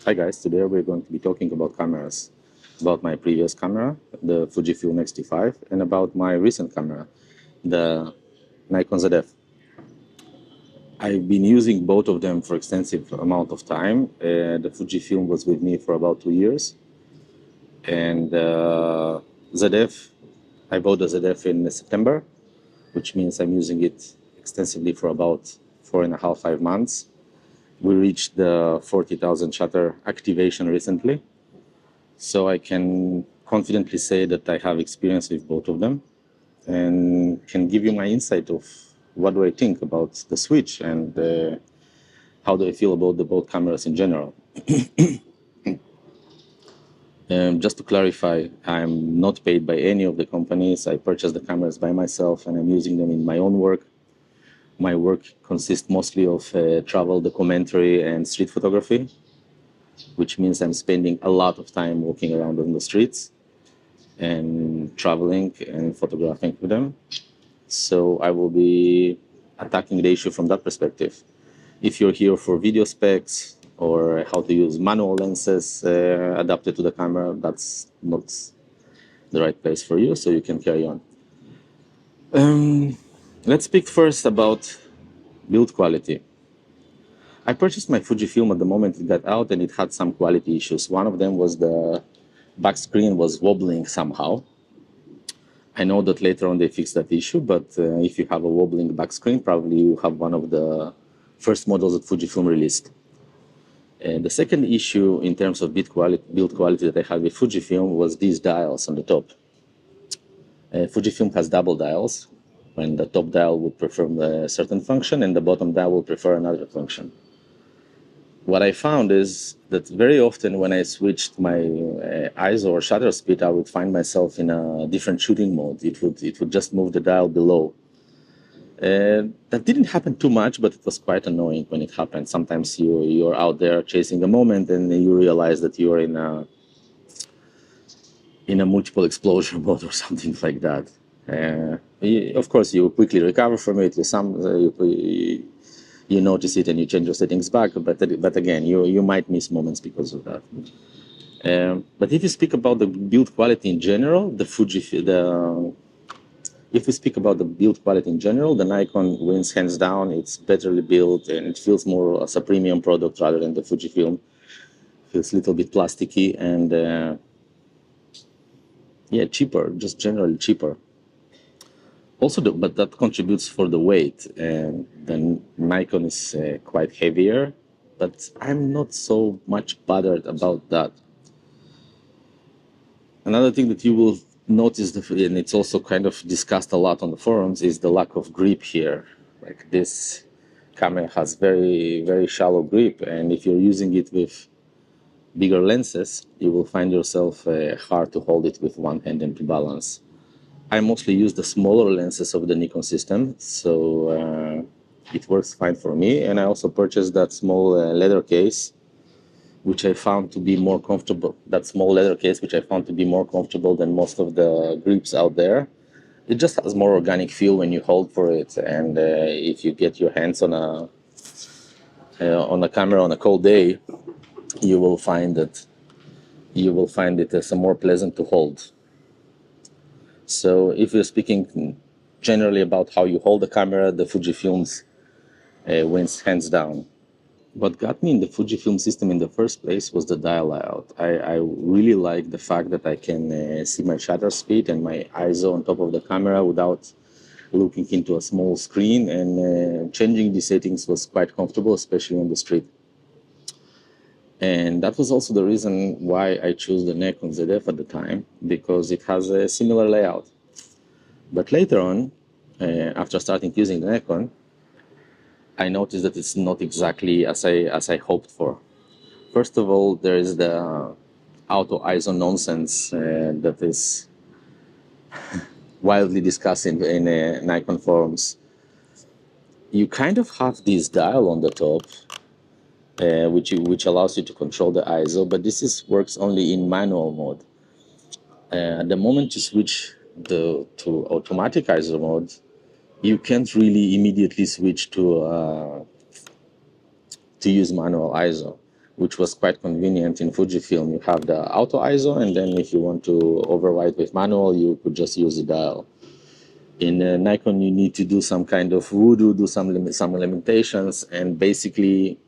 Hi guys, today we're going to be talking about cameras, about my previous camera, the Fujifilm X-T5, and about my recent camera, the Nikon ZF. I've been using both of them for extensive amount of time. The Fujifilm was with me for about 2 years, and ZF, I bought the ZF in September, which means I'm using it extensively for about 4.5, 5 months. We reached the 40,000 shutter activation recently. So I can confidently say that I have experience with both of them and can give you my insight of what do I think about the switch and how do I feel about the both cameras in general. Just to clarify, I'm not paid by any of the companies. I purchased the cameras by myself and I'm using them in my own work. My work consists mostly of travel documentary and street photography, which means I'm spending a lot of time walking around on the streets and traveling and photographing with them. So I will be attacking the issue from that perspective. If you're here for video specs or how to use manual lenses adapted to the camera, that's not the right place for you, so you can carry on. Let's speak first about build quality. I purchased my Fujifilm at the moment it got out and it had some quality issues. One of them was the back screen was wobbling somehow. I know that later on they fixed that issue, but if you have a wobbling back screen, probably you have one of the first models that Fujifilm released. And the second issue in terms of build quality that I had with Fujifilm was these dials on the top. Fujifilm has double dials, when the top dial would perform a certain function and the bottom dial will prefer another function. What I found is that very often when I switched my ISO or shutter speed, I would find myself in a different shooting mode. It would just move the dial below. That didn't happen too much, but it was quite annoying when it happened. Sometimes you're out there chasing a moment and you realize that you're in a multiple exposure mode or something like that. Of course, you quickly recover from it. You notice it and you change your settings back, but again, you might miss moments because of that. But if you speak about the build quality in general, if we speak about the build quality in general, the Nikon wins hands down. It's betterly built and it feels more as a premium product rather than the Fujifilm. Feels a little bit plasticky and cheaper, just generally cheaper. Also, but that contributes for the weight. The Nikon is quite heavier, but I'm not so much bothered about that. Another thing that you will notice, and it's also kind of discussed a lot on the forums, is the lack of grip here. Like this camera has very, very shallow grip, and if you're using it with bigger lenses, you will find yourself hard to hold it with one hand and to balance. I mostly use the smaller lenses of the Nikon system, so it works fine for me. And I also purchased that small leather case, which I found to be more comfortable. That small leather case, which I found to be more comfortable than most of the grips out there. It just has more organic feel when you hold for it, and if you get your hands on a camera on a cold day, you will find it as more pleasant to hold. So if you're speaking generally about how you hold the camera, the Fujifilm's wins hands down. What got me in the Fujifilm system in the first place was the dial layout. I really like the fact that I can see my shutter speed and my ISO on top of the camera without looking into a small screen, and changing the settings was quite comfortable, especially on the street. And that was also the reason why I chose the Nikon ZF at the time, because it has a similar layout. But later on, after starting using the Nikon, I noticed that it's not exactly as I hoped for. First of all, there is the auto ISO nonsense that is widely discussed in Nikon forums. You kind of have this dial on the top, which allows you to control the ISO, but works only in manual mode. At the moment you switch to automatic ISO mode, you can't really immediately switch to use manual ISO. which was quite convenient in Fujifilm. You have the auto ISO, and then if you want to override with manual, you could just use the dial. In Nikon, you need to do some kind of voodoo, do some limitations, and basically,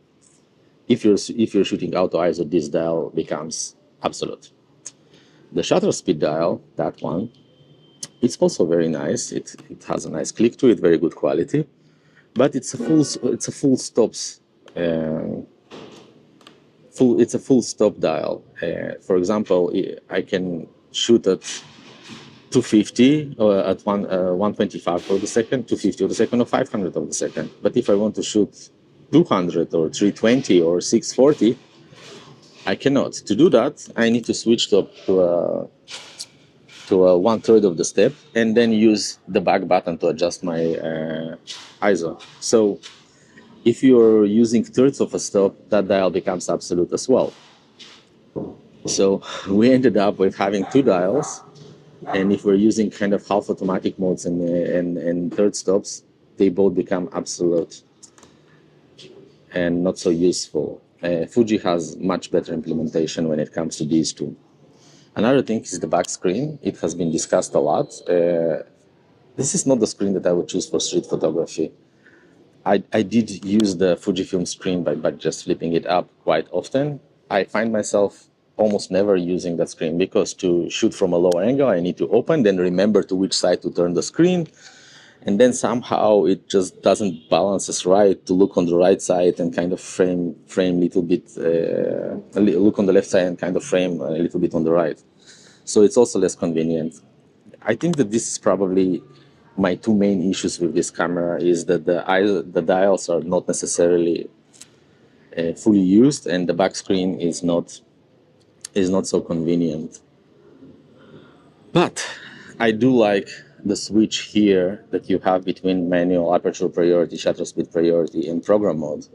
if you're shooting auto ISO, this dial becomes absolute. The shutter speed dial, that one, it's also very nice. It has a nice click to it, very good quality, but it's a full stops. It's a full stop dial. For example, I can shoot at 250 or at 125 of the second, 250 of the second, or 500 of the second. But if I want to shoot 200 or 320 or 640, I cannot. To do that, I need to switch to a 1/3 of the step and then use the back button to adjust my ISO. So if you're using thirds of a stop, that dial becomes absolute as well. So we ended up with having two dials, and if we're using kind of half automatic modes and third stops, they both become absolute and not so useful. Fuji has much better implementation when it comes to these two. Another thing is the back screen. It has been discussed a lot. This is not the screen that I would choose for street photography. I did use the Fujifilm screen by just flipping it up quite often. I find myself almost never using that screen because to shoot from a lower angle, I need to open, then remember to which side to turn the screen. And then somehow it just doesn't balance as right to look on the right side and kind of frame little bit, look on the left side and kind of frame a little bit on the right. So it's also less convenient. I think that this is probably my two main issues with this camera is that the dials are not necessarily fully used, and the back screen is not so convenient. But I do like the switch here that you have between manual aperture priority, shutter speed priority, and program mode.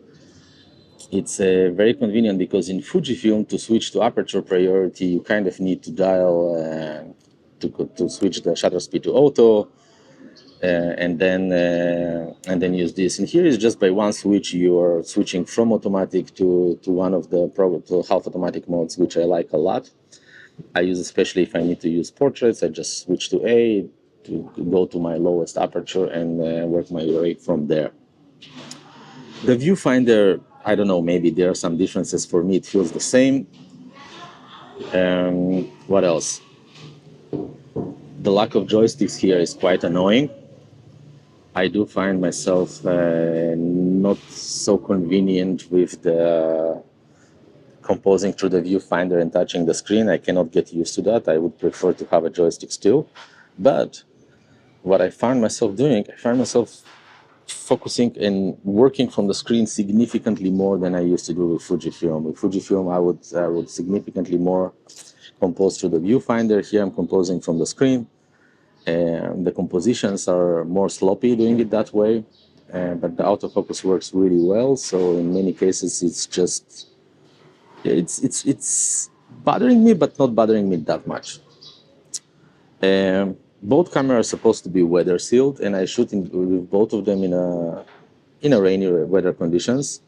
It's very convenient because in Fujifilm, to switch to aperture priority, you kind of need to dial to switch the shutter speed to auto, and then use this. And here is just by one switch you are switching from automatic to one of the to half automatic modes, which I like a lot. I use especially if I need to use portraits. I just switch to A to go to my lowest aperture and work my way from there. The viewfinder, I don't know, maybe there are some differences. For me, it feels the same. What else? The lack of joysticks here is quite annoying. I do find myself not so convenient with the composing through the viewfinder and touching the screen. I cannot get used to that. I would prefer to have a joystick still. But what I found myself doing, I found myself focusing and working from the screen significantly more than I used to do with Fujifilm. With Fujifilm, I would significantly more compose through the viewfinder. Here I'm composing from the screen. The compositions are more sloppy doing it that way, but the autofocus works really well. So in many cases, it's just it's bothering me, but not bothering me that much. Both cameras are supposed to be weather sealed, and I shoot with both of them in a rainy weather conditions,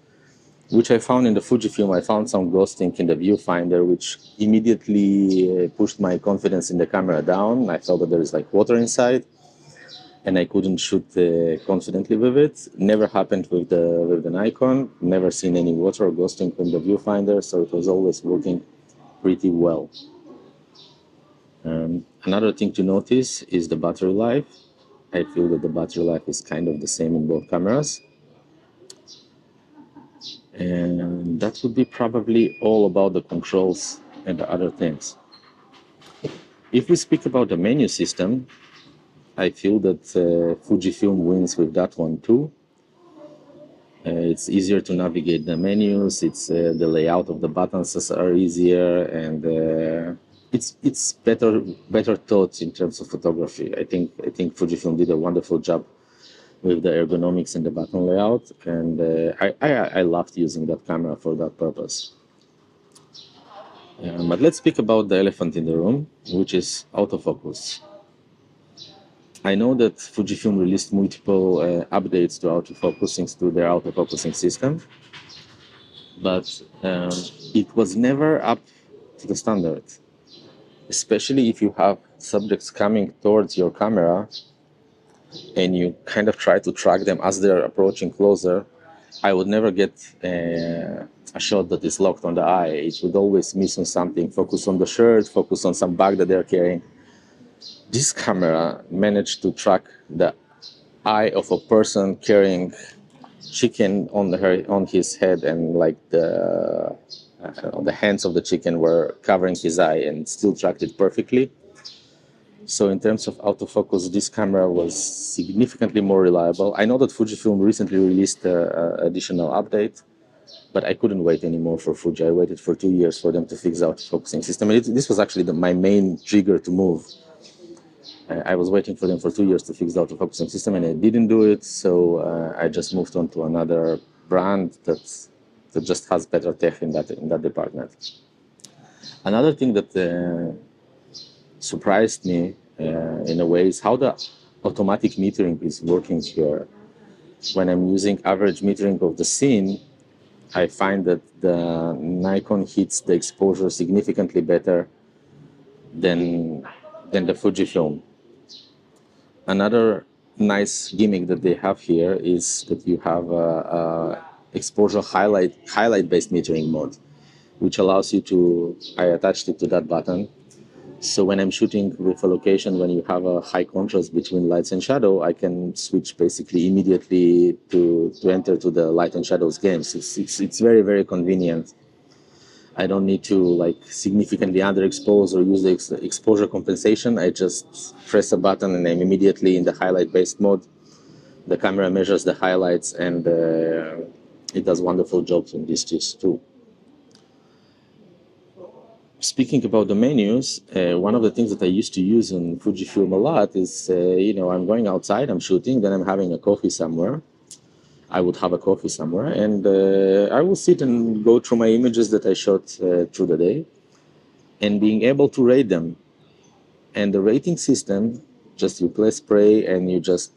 which I found in the Fujifilm. I found some ghosting in the viewfinder, which immediately pushed my confidence in the camera down. I felt that there is like water inside, and I couldn't shoot confidently with it. Never happened with the Nikon. Never seen any water or ghosting in the viewfinder, so it was always working pretty well. Another thing to notice is the battery life. I feel that the battery life is kind of the same in both cameras. And that would be probably all about the controls and the other things. If we speak about the menu system, I feel that Fujifilm wins with that one too. It's easier to navigate the menus. It's the layout of the buttons are easier, and it's better thought in terms of photography. I think Fujifilm did a wonderful job with the ergonomics and the button layout, and I loved using that camera for that purpose. But let's speak about the elephant in the room, which is autofocus. I know that Fujifilm released multiple updates to autofocusing, to their autofocusing system, but it was never up to the standard, especially if you have subjects coming towards your camera and you kind of try to track them as they're approaching closer. I would never get a shot that is locked on the eye. It would always miss on something, focus on the shirt, focus on some bag that they're carrying. This camera managed to track the eye of a person carrying chicken on his head, and like the hands of the chicken were covering his eye, and still tracked it perfectly. So in terms of autofocus, this camera was significantly more reliable. I know that Fujifilm recently released an additional update, but I couldn't wait anymore for Fuji. I waited for 2 years for them to fix the autofocusing system. And this was actually my main trigger to move. I was waiting for them for 2 years to fix the autofocusing system, and I didn't do it. So I just moved on to another brand that just has better tech in that department. Another thing that surprised me in a way is how the automatic metering is working here. When I'm using average metering of the scene, I find that the Nikon hits the exposure significantly better than the Fujifilm. Another nice gimmick that they have here is that you have a exposure highlight based metering mode, which allows you to, I attached it to that button. So when I'm shooting with a location, when you have a high contrast between lights and shadow, I can switch basically immediately to enter to the light and shadows games. It's very, very convenient. I don't need to like significantly underexpose or use the exposure compensation. I just press a button and I'm immediately in the highlight based mode. The camera measures the highlights, and it does wonderful jobs in this too. Speaking about the menus, one of the things that I used to use on Fujifilm a lot is, I'm going outside, I'm shooting, then I'm having a coffee somewhere. I would have a coffee somewhere, and I will sit and go through my images that I shot through the day, and being able to rate them. And the rating system, just you press play and you just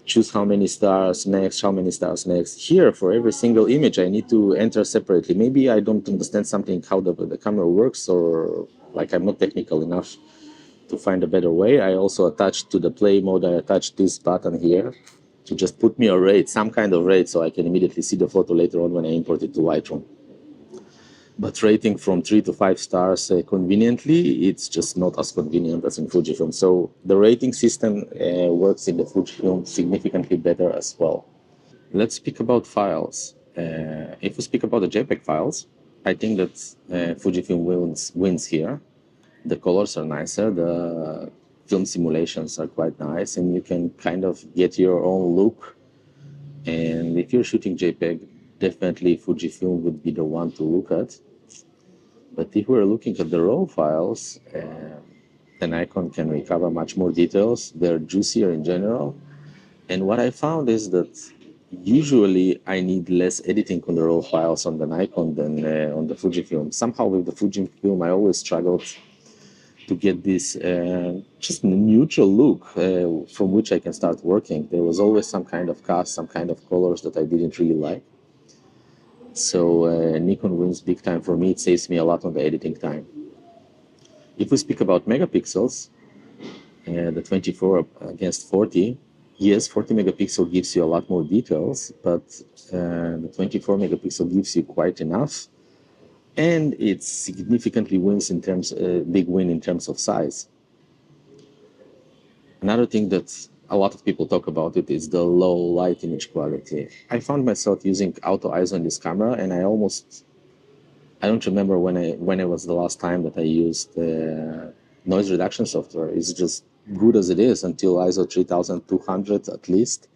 choose how many stars next. Here, for every single image, I need to enter separately. Maybe I don't understand something, how the camera works, or like I'm not technical enough to find a better way. I also attached to the play mode, I attached this button here to just put me a rate, some kind of rate, so I can immediately see the photo later on when I import it to Lightroom. But rating from 3 to 5 stars conveniently, it's just not as convenient as in Fujifilm. So the rating system works in the Fujifilm significantly better as well. Let's speak about files. If we speak about the JPEG files, I think that Fujifilm wins here. The colors are nicer, the film simulations are quite nice, and you can kind of get your own look. And if you're shooting JPEG, definitely Fujifilm would be the one to look at. But if we're looking at the raw files, the Nikon can recover much more details. They're juicier in general. And what I found is that usually I need less editing on the raw files on the Nikon than on the Fujifilm. Somehow with the Fujifilm, I always struggled to get this just neutral look from which I can start working. There was always some kind of cast, some kind of colors that I didn't really like. So Nikon wins big time for me. It saves me a lot on the editing time. If we speak about megapixels, the 24 against 40, yes, 40 megapixel gives you a lot more details, but the 24 megapixel gives you quite enough, and it significantly wins in terms, big win in terms of size. Another thing that a lot of people talk about it is the low light image quality. I found myself using auto ISO in this camera, and I don't remember when it was the last time that I used noise reduction software. It's just good as it is until ISO 3200 at least.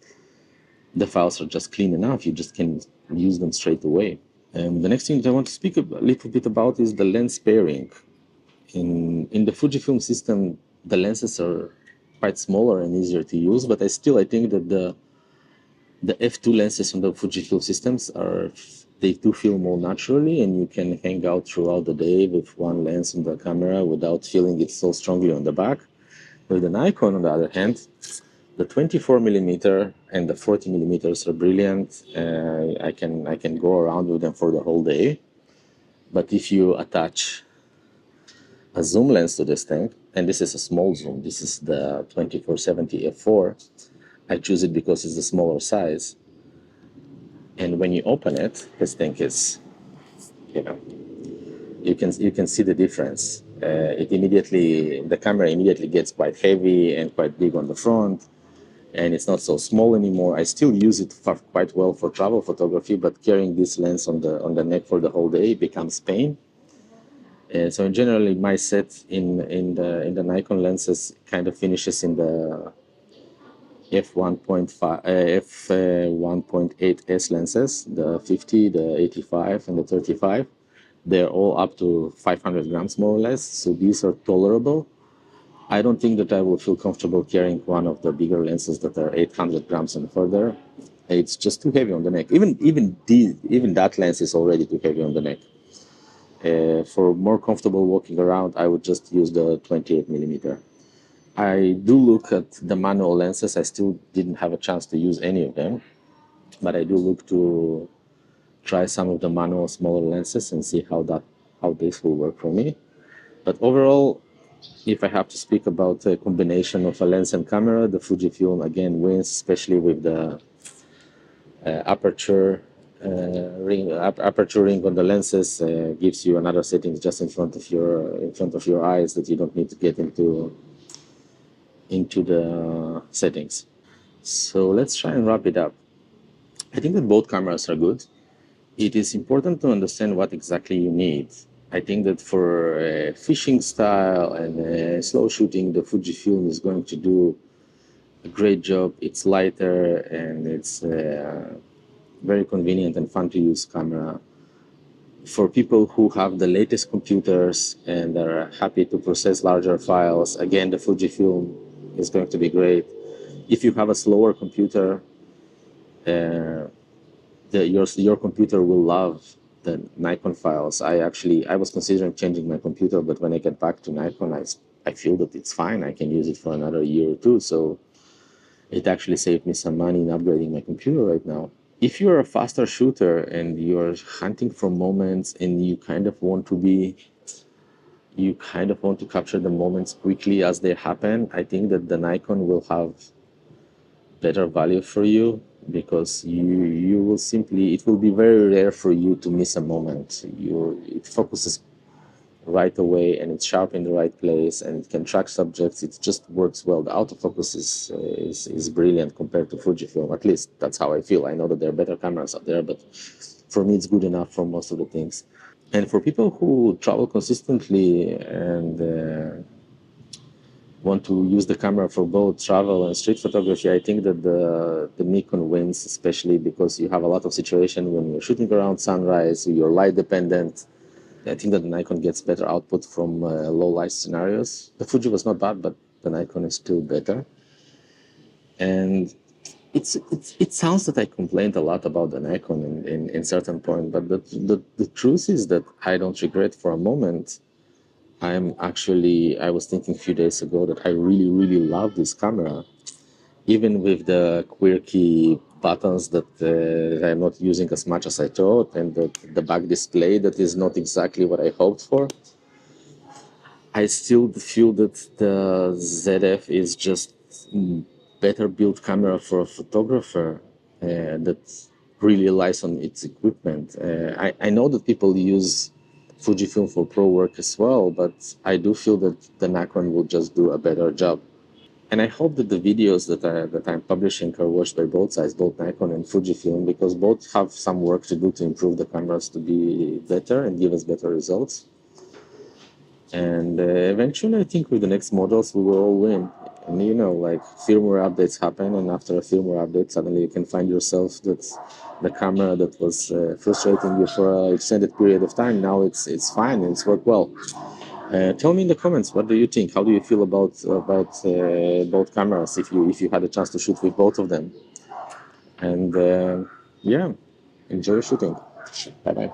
The files are just clean enough. You just can use them straight away. And the next thing that I want to speak a little bit about is the lens pairing. In the Fujifilm system, the lenses are quite smaller and easier to use, but I think that the f2 lenses on the Fujifilm systems they do feel more naturally, and you can hang out throughout the day with one lens on the camera without feeling it so strongly on the back. With the Nikon, on the other hand, The 24 millimeter and the 40 millimeters are brilliant. I can go around with them for the whole day. But if you attach a zoom lens to this thing, and this is a small zoom, this is the 2470 f4. I choose it because it's the smaller size. And when you open it, this thing is, you know, you can see the difference. The camera immediately gets quite heavy and quite big on the front, and it's not so small anymore. I still use it quite well for travel photography, but carrying this lens on the neck for the whole day becomes pain. And so generally, my set in the Nikon lenses kind of finishes in the f1.5 f1.8s lenses, the 50, the 85, and the 35. They're all up to 500 grams more or less, so these are tolerable. I don't think that I will feel comfortable carrying one of the bigger lenses that are 800 grams and further. It's just too heavy on the neck. Even that lens is already too heavy on the neck. For more comfortable walking around, I would just use the 28 millimeter. I do look at the manual lenses. I still didn't have a chance to use any of them, but I do look to try some of the manual smaller lenses and see how this will work for me. But overall, if I have to speak about a combination of a lens and camera, the Fujifilm again wins, especially with the aperture ring on the lenses. Gives you another settings just in front of your eyes that you don't need to get into the settings. So let's try and wrap it up. I think that both cameras are good. It is important to understand what exactly you need. I think that for fishing style and slow shooting, the Fujifilm is going to do a great job. It's lighter and it's very convenient and fun to use camera. For people who have the latest computers and are happy to process larger files, again, the Fujifilm is going to be great. If you have a slower computer, your computer will love the Nikon files. I was considering changing my computer, but when I get back to Nikon, I feel that it's fine. I can use it for another year or two. So it actually saved me some money in upgrading my computer right now. If you're a faster shooter and you're hunting for moments and you kind of want to capture the moments quickly as they happen, I think that the Nikon will have better value for you, because it will be very rare for you to miss a moment. It focuses right away and it's sharp in the right place and it can track subjects. It just works well. The autofocus is brilliant compared to Fujifilm. At least that's how I feel. I know that there are better cameras out there, but for me it's good enough for most of the things. And for people who travel consistently and want to use the camera for both travel and street photography, I think that the Nikon wins, especially because you have a lot of situations when you're shooting around sunrise, you're light dependent. I think that the Nikon gets better output from low light scenarios. The Fuji was not bad, but the Nikon is still better. And it sounds that I complained a lot about the Nikon in certain point, but the truth is that I don't regret for a moment. I was thinking a few days ago that I really, really love this camera, even with the quirky buttons that I'm not using as much as I thought, and the back display that is not exactly what I hoped for. I still feel that the ZF is just better built camera for a photographer that really relies on its equipment. I know that people use Fujifilm for pro work as well, but I do feel that the Nikon will just do a better job. And I hope that the videos that I'm publishing are watched by both sides, both Nikon and Fujifilm, because both have some work to do to improve the cameras to be better and give us better results. And eventually, I think with the next models, we will all win. And like firmware updates happen, and after a firmware update, suddenly you can find yourself that the camera that was frustrating you for an extended period of time, now it's fine and it's worked well. Tell me in the comments, what do you think? How do you feel about both cameras? If you had a chance to shoot with both of them, and yeah, enjoy shooting. Bye bye.